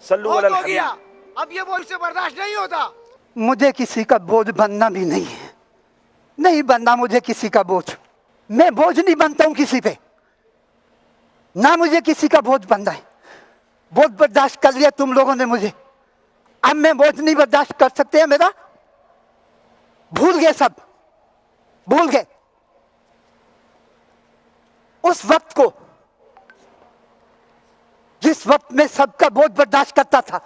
सल्लु बहुत अलल हो हबीब। गया, अब ये बोझ से बर्दाश्त नहीं होता। मुझे किसी का बोझ बनना भी नहीं है, नहीं बनना मुझे किसी का बोझ। मैं बोझ नहीं बनता हूं किसी पे, ना मुझे किसी का बोझ बनना है। बोझ बर्दाश्त कर लिया तुम लोगों ने मुझे, अब मैं बोझ नहीं बर्दाश्त कर सकते हैं मेरा। भूल गए, सब भूल गए उस वक्त को जिस वक्त में सबका बोझ बर्दाश्त करता था।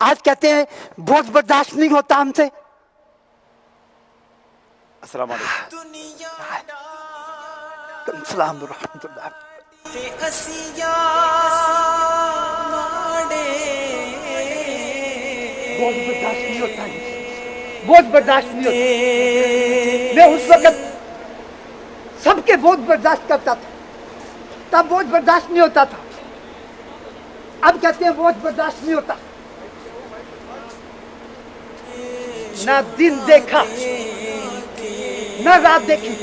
आज कहते हैं बोझ बर्दाश्त नहीं होता हमसे। अस्सलाम वालेकुम। अस्सलाम रहमतुल्लाह। बोझ बर्दाश्त नहीं होता है, बोझ बर्दाश्त नहीं होता। मैं उस वक्त सबके बोझ बर्दाश्त करता था, तब बोझ बर्दाश्त नहीं होता था। अब कहते हैं बोझ बर्दाश्त नहीं होता। ना दिन देखा ना रात देखी,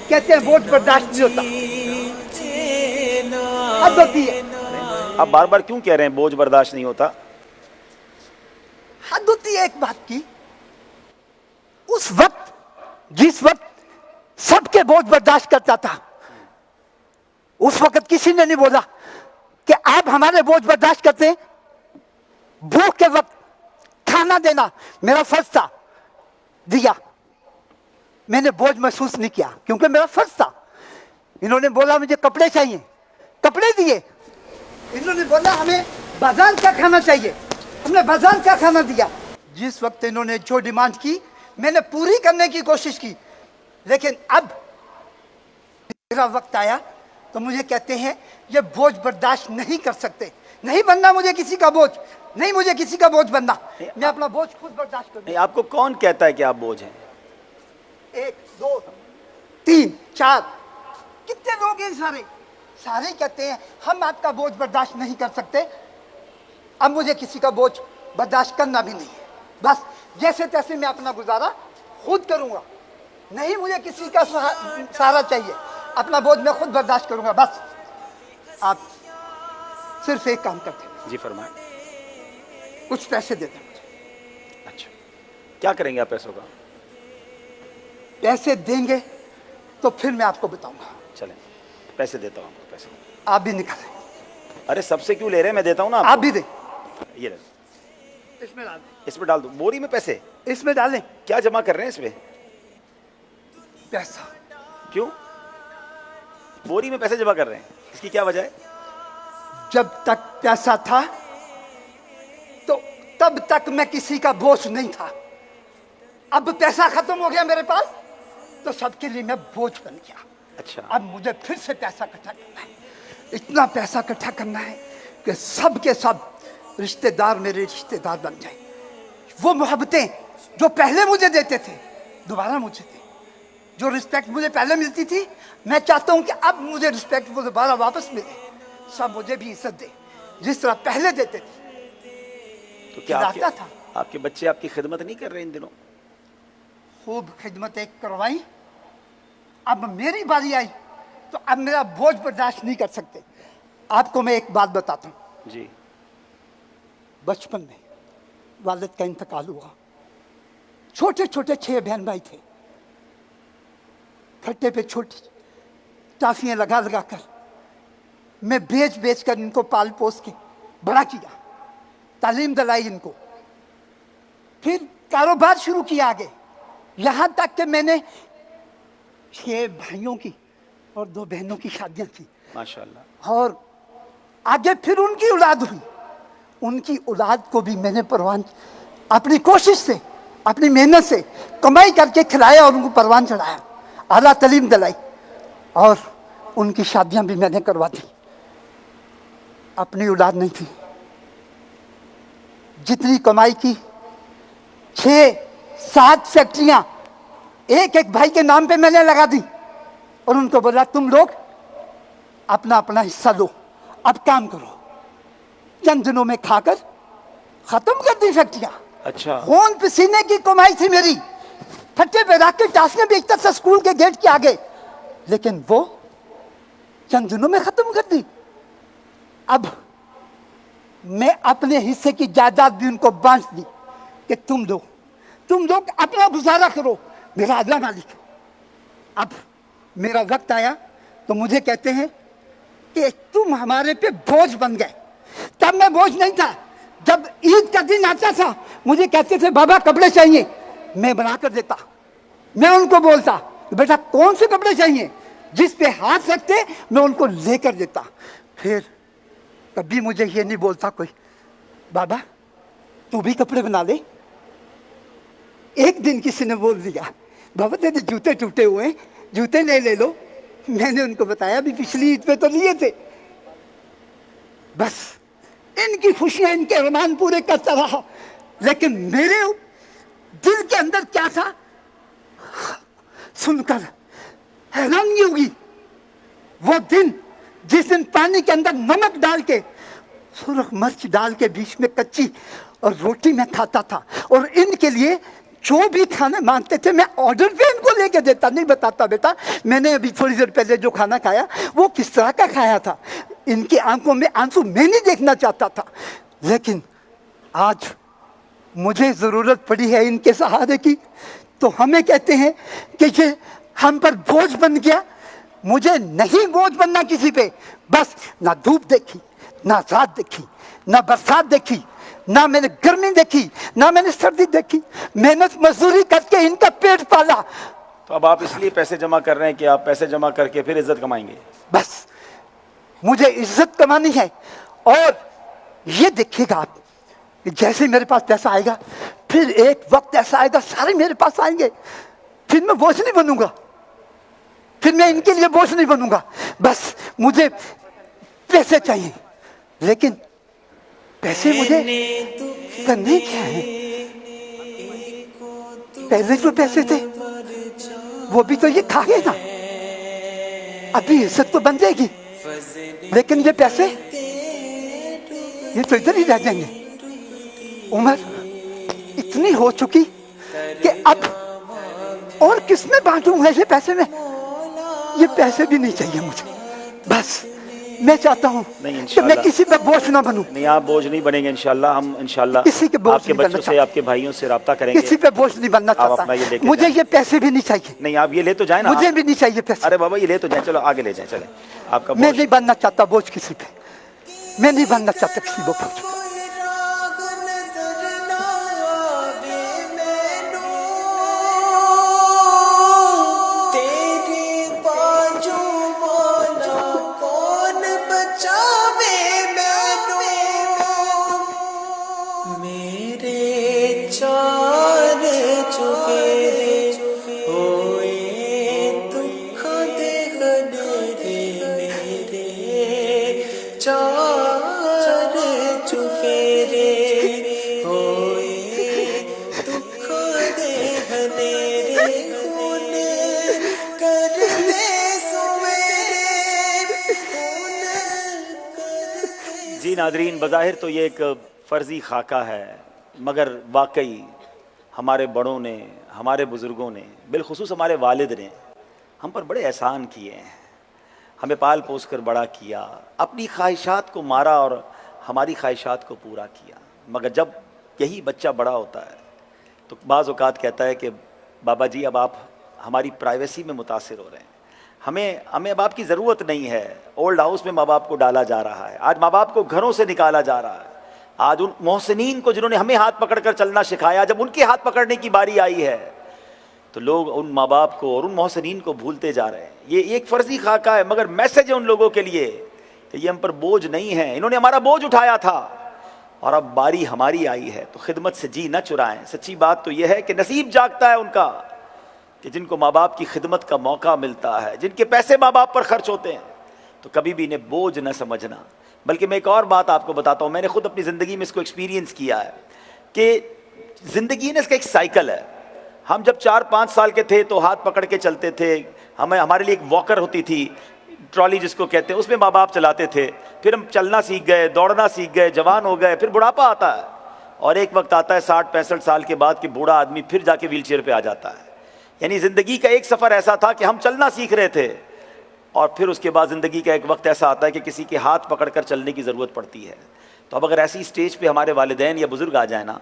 कहते हैं बोझ बर्दाश्त नहीं होता। हद होती है, आप बार बार क्यों कह रहे हैं बोझ बर्दाश्त नहीं होता? हद होती है एक बात की। उस वक्त जिस वक्त सबके बोझ बर्दाश्त करता था, उस वक्त किसी ने नहीं बोला कि आप हमारे बोझ बर्दाश्त करते हैं। भूख के वक्त खाना देना मेरा फर्ज था, दिया। मैंने बोझ महसूस नहीं किया क्योंकि मेरा फर्ज था। इन्होंने बोला मुझे कपड़े चाहिए, कपड़े दिए। इन्होंने बोला हमें बाजार का खाना चाहिए, हमने बाजार का खाना दिया। जिस वक्त इन्होंने जो डिमांड की मैंने पूरी करने की कोशिश की, लेकिन अब मेरा वक्त आया तो मुझे कहते हैं ये बोझ बर्दाश्त नहीं कर सकते। नहीं बनना मुझे किसी का बोझ, नहीं मुझे किसी का बोझ बनना। मैं अपना बोझ खुद बर्दाश्त करूं। नहीं, आपको कौन कहता है कि आप बोझ हैं? 1 2 3 4 कितने लोग हैं? सारे सारे कहते हैं हम आपका बोझ बर्दाश्त नहीं कर सकते। अब मुझे किसी का बोझ बर्दाश्त करना भी नहीं है। बस जैसे तैसे मैं अपना गुजारा खुद करूंगा, नहीं मुझे किसी का सहारा चाहिए। अपना बोझ मैं खुद बर्दाश्त करूंगा। बस आप सिर्फ एक काम करते हैं, जी फरमाएं। कुछ पैसे दे दें मुझे। अच्छा, क्या करेंगे आप पैसों का? पैसे देंगे तो फिर मैं आपको बताऊंगा। चलें, पैसे देता हूँ आपको। पैसे आप भी निकालें। अरे सबसे क्यों ले रहे हैं, मैं देता हूँ ना आप आपको। भी दें। ये ले, इसमें डाल दें, इसमें डाल दूँ बोरी में पैसे? इसमें डालें क्या जमा कर रहे हैं इसमें? पैसा। क्यों बोरी में पैसे जमा कर रहे हैं? इसकी क्या वजह है? जब तक पैसा था तो तब तक मैं किसी का बोझ नहीं था। अब पैसा खत्म हो गया मेरे पास तो सबके लिए मैं बोझ बन गया। अच्छा, अब मुझे फिर से पैसा इकट्ठा करना है, इतना पैसा इकट्ठा करना है कि सब के सब रिश्तेदार मेरे रिश्तेदार बन जाए। वो मोहब्बतें जो पहले मुझे देते थे दोबारा मुझे दे। जो रिस्पेक्ट मुझे पहले मिलती थी मैं चाहता हूं कि अब मुझे रिस्पेक्ट वो दोबारा वापस मिले। सब मुझे भी इज्जत दे जिस तरह पहले देते थे। तो क्या खिलाता था। आपके बच्चे आपकी खिदमत नहीं कर रहे इन दिनों? खूब खिदमत एक करवाई, अब मेरी बारी आई तो अब मेरा बोझ बर्दाश्त नहीं कर सकते। आपको मैं एक बात बताता हूँ। जी, बचपन में वालिद का इंतकाल हुआ, छोटे छोटे 6 बहन भाई थे। खट्टे पे छोटी टाफियां लगा लगा कर मैं बेच बेच कर इनको पाल पोस के बड़ा किया, तालीम दिलाई इनको। फिर कारोबार शुरू किया आगे, यहाँ तक कि मैंने 6 भाइयों की और 2 बहनों की शादियां की। माशाल्लाह। और आगे फिर उनकी औलाद हुई, उनकी औलाद को भी मैंने परवान अपनी कोशिश से अपनी मेहनत से कमाई करके खिलाया और उनको परवान चढ़ाया, आला तालीम दिलाई और उनकी शादियां भी मैंने करवा दी। अपनी औलाद नहीं थी, जितनी कमाई की 6-7 फैक्ट्रियां एक एक भाई के नाम पे मैंने लगा दी और उनको बोला तुम लोग अपना अपना हिस्सा लो, अब काम करो। चंद दिनों में खाकर खत्म कर दी फैक्ट्रियां। अच्छा, खून पसीने की कमाई थी मेरी, फट्टे पे रख के टासने बेचता था स्कूल के गेट के आगे, लेकिन वो चंद दिनों में खत्म कर दी। अब मैं अपने हिस्से की जायदाद भी उनको बांट दी कि तुम लोग अपना गुजारा करो, मेरा अगला मालिक। अब मेरा वक्त आया तो मुझे कहते हैं कि तुम हमारे पे बोझ बन गए। तब मैं बोझ नहीं था। जब ईद का दिन आता था मुझे कहते थे बाबा कपड़े चाहिए, मैं बना कर देता। मैं उनको बोलता बेटा कौन से कपड़े चाहिए, जिस पे हाथ रखते मैं उनको लेकर देता। फिर कभी मुझे ये नहीं बोलता कोई बाबा तू भी कपड़े बना ले। एक दिन किसी ने बोल दिया बाबा तेरे जूते टूटे हुए हैं, जूते ले लो। मैंने उनको बताया भी पिछली ईद पे तो लिए थे। बस इनकी खुशियां इनके अरमान पूरे करता रहा, लेकिन मेरे दिल के अंदर क्या था सुनकर हैरानी होगी। वो दिन जिस दिन पानी के अंदर नमक डाल के सुरख मिर्च डाल के बीच में कच्ची और रोटी में खाता था, और इनके लिए जो भी खाना मांगते थे मैं ऑर्डर पे इनको लेके देता। नहीं बताता बेटा मैंने अभी थोड़ी देर पहले जो खाना खाया वो किस तरह का खाया था। इनकी आंखों में आंसू मैं नहीं देखना चाहता था, लेकिन आज मुझे जरूरत पड़ी है इनके सहारे की, तो हमें कहते हैं कि ये हम पर बोझ बन गया। मुझे नहीं बोझ बनना किसी पे। बस ना धूप देखी, ना रात देखी, ना बरसात देखी, ना मैंने गर्मी देखी, ना मैंने सर्दी देखी। मेहनत मजदूरी करके इनका पेट पाला। तो अब आप इसलिए पैसे जमा कर रहे हैं कि आप पैसे जमा करके फिर इज्जत कमाएंगे? बस मुझे इज्जत कमानी है। और ये देखिएगा आप कि जैसे मेरे पास पैसा आएगा फिर एक वक्त ऐसा आएगा सारे मेरे पास आएंगे, फिर मैं बोझ नहीं बनूंगा, फिर मैं इनके लिए बोझ नहीं बनूंगा। बस मुझे पैसे चाहिए, लेकिन पैसे मुझे करने क्या है? पहले जो पैसे थे वो भी तो ये खा गए ना। अभी इज्जत तो बन जाएगी, लेकिन ये पैसे ये तो इधर ही रह जाएंगे। उम्र इतनी हो चुकी कि अब और किसमें बांटूं ऐसे पैसे में? ये पैसे भी नहीं चाहिए मुझे। बस मैं चाहता हूँ कि मैं किसी पे बोझ ना बनूं। नहीं आप बोझ नहीं बनेंगे इंशाल्लाह। हम इंशाल्लाह किसी के बोझ आपके नहीं बनना बच्चों से चाहता। आपके भाइयों से राब्ता करेंगे। किसी पे बोझ नहीं बनना आप अपना ये चाहता। लेके मुझे जाएं। ये पैसे भी नहीं चाहिए। नहीं आप ये ले तो जाए ना। मुझे भी नहीं चाहिए पैसे। अरे बाबा ये ले तो जाए, चलो आगे ले जाए। चले आपका मैं बोझ नहीं बनना चाहता बोझ किसी पे। मैं नहीं बनना चाहता किसी को बोझ। जी नाजरीन, बज़ाहिर तो ये एक फ़र्ज़ी खाका है, मगर वाकई हमारे बड़ों ने, हमारे बुज़ुर्गों ने, बिलखुसूस हमारे वालिद ने हम पर बड़े एहसान किए हैं। हमें पाल पोस कर बड़ा किया, अपनी ख्वाहिशात को मारा और हमारी ख्वाहिशात को पूरा किया। मगर जब यही बच्चा बड़ा होता है तो बाज़ औक़ात कहता है कि बाबा जी अब आप हमारी प्राइवेसी में मुतासिर हो रहे हैं, हमें अब आपकी ज़रूरत नहीं है। ओल्ड हाउस में माँ बाप को डाला जा रहा है, आज माँ बाप को घरों से निकाला जा रहा है। आज उन मोहसिनीन को जिन्होंने हमें हाथ पकड़कर चलना सिखाया, जब उनके हाथ पकड़ने की बारी आई है तो लोग उन माँ बाप को और उन मोहसिनीन को भूलते जा रहे हैं। ये एक फ़र्ज़ी खाका है, मगर मैसेज है उन लोगों के लिए कि ये हम पर बोझ नहीं है। इन्होंने हमारा बोझ उठाया था और अब बारी हमारी आई है, तो खिदमत से जी न चुराएं। सच्ची बात तो यह है कि नसीब जागता है उनका कि जिनको माँ बाप की खिदमत का मौका मिलता है, जिनके पैसे माँ बाप पर खर्च होते हैं, तो कभी भी इन्हें बोझ न समझना। बल्कि मैं एक और बात आपको बताता हूँ, मैंने खुद अपनी ज़िंदगी में इसको एक्सपीरियंस किया है कि ज़िंदगी ने इसका एक साइकिल है। हम जब 4-5 साल के थे तो हाथ पकड़ के चलते थे, हमारे लिए एक वॉकर होती थी, ट्रॉली जिसको कहते हैं, उसमें माँ बाप चलाते थे। फिर हम चलना सीख गए, दौड़ना सीख गए, जवान हो गए, फिर बुढ़ापा आता है और एक वक्त आता है 60-65 साल के बाद कि बूढ़ा आदमी फिर जाके व्हील चेयर पर आ जाता है। यानी ज़िंदगी का एक सफ़र ऐसा था कि हम चलना सीख रहे थे और फिर उसके बाद ज़िंदगी का एक वक्त ऐसा आता है कि किसी के हाथ पकड़कर चलने की ज़रूरत पड़ती है। تو اب اگر ایسی اسٹیج پہ ہمارے والدین یا بزرگ آ جائیں نا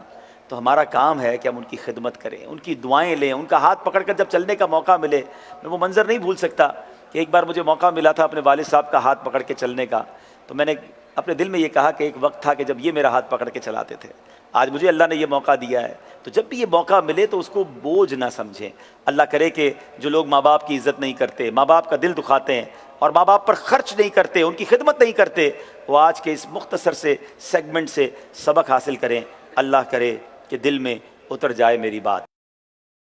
تو ہمارا کام ہے کہ ہم ان کی خدمت کریں، ان کی دعائیں لیں، ان کا ہاتھ پکڑ کر جب چلنے کا موقع ملے. میں وہ منظر نہیں بھول سکتا کہ ایک بار مجھے موقع ملا تھا اپنے والد صاحب کا ہاتھ پکڑ کے چلنے کا، تو میں نے اپنے دل میں یہ کہا کہ ایک وقت تھا کہ جب یہ میرا ہاتھ پکڑ کے چلاتے تھے. آج مجھے اللہ نے یہ موقع دیا ہے، تو جب بھی یہ موقع ملے تو اس کو بوجھ نہ سمجھیں. اللہ کرے کہ جو لوگ ماں باپ کی عزت نہیں کرتے، ماں باپ کا دل دکھاتے ہیں اور ماں باپ پر خرچ نہیں کرتے، ان کی خدمت نہیں کرتے، وہ آج کے اس مختصر سے سیگمنٹ سے سبق حاصل کریں. اللہ کرے کہ دل میں اتر جائے میری بات.